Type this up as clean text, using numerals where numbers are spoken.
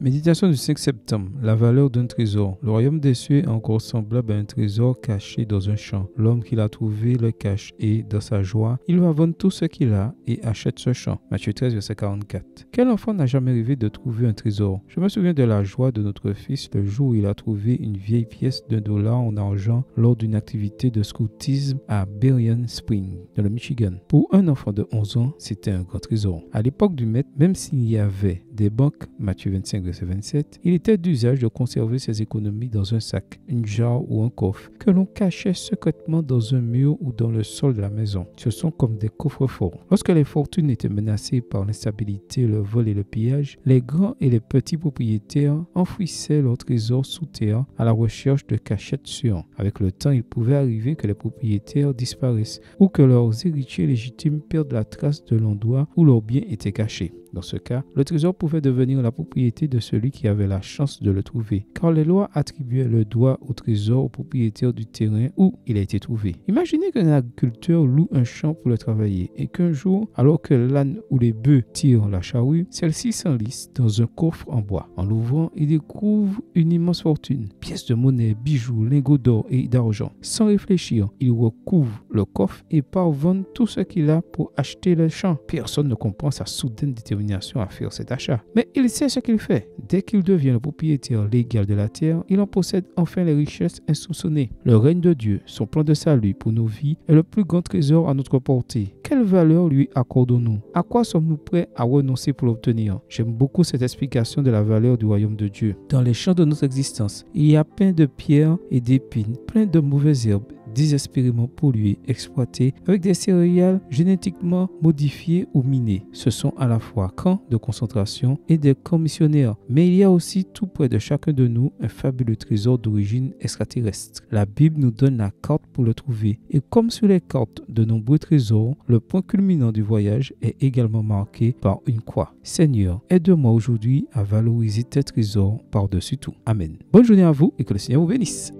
Méditation du 5 septembre. La valeur d'un trésor. Le royaume des cieux est encore semblable à un trésor caché dans un champ. L'homme qui l'a trouvé le cache et, dans sa joie, il va vendre tout ce qu'il a et achète ce champ. Matthieu 13, verset 44. Quel enfant n'a jamais rêvé de trouver un trésor? Je me souviens de la joie de notre fils le jour où il a trouvé une vieille pièce d'$1 en argent lors d'une activité de scoutisme à Berrien Springs, dans le Michigan. Pour un enfant de 11 ans, c'était un grand trésor. À l'époque du maître, même s'il y avait des banques, Matthieu 25, verset 27, il était d'usage de conserver ses économies dans un sac, une jarre ou un coffre que l'on cachait secrètement dans un mur ou dans le sol de la maison. Ce sont comme des coffres-forts. Lorsque les fortunes étaient menacées par l'instabilité, le vol et le pillage, les grands et les petits propriétaires enfouissaient leurs trésors sous terre à la recherche de cachettes sûres. Avec le temps, il pouvait arriver que les propriétaires disparaissent ou que leurs héritiers légitimes perdent la trace de l'endroit où leurs biens étaient cachés. Dans ce cas, le trésor pouvait devenir la propriété de celui qui avait la chance de le trouver, car les lois attribuaient le droit au trésor au propriétaire du terrain où il a été trouvé. Imaginez qu'un agriculteur loue un champ pour le travailler et qu'un jour, alors que l'âne ou les bœufs tirent la charrue, celle-ci s'enlise dans un coffre en bois. En l'ouvrant, il découvre une immense fortune, pièces de monnaie, bijoux, lingots d'or et d'argent. Sans réfléchir, il recouvre le coffre et part vendre tout ce qu'il a pour acheter le champ. Personne ne comprend sa soudaine détermination à faire cet achat. Mais il sait ce qu'il fait. Dès qu'il devient le propriétaire légal de la terre, il en possède enfin les richesses insoupçonnées. Le règne de Dieu, son plan de salut pour nos vies, est le plus grand trésor à notre portée. Quelle valeur lui accordons-nous? À quoi sommes-nous prêts à renoncer pour l'obtenir? J'aime beaucoup cette explication de la valeur du royaume de Dieu. Dans les champs de notre existence, il y a plein de pierres et d'épines, plein de mauvaises herbes, désespérément polluées, exploitées, avec des céréales génétiquement modifiées ou minées. Ce sont à la fois camps de concentration et des camps missionnaires. Mais il y a aussi tout près de chacun de nous un fabuleux trésor d'origine extraterrestre. La Bible nous donne la carte pour le trouver. Et comme sur les cartes de nombreux trésors, le point culminant du voyage est également marqué par une croix. Seigneur, aide-moi aujourd'hui à valoriser tes trésors par-dessus tout. Amen. Bonne journée à vous et que le Seigneur vous bénisse.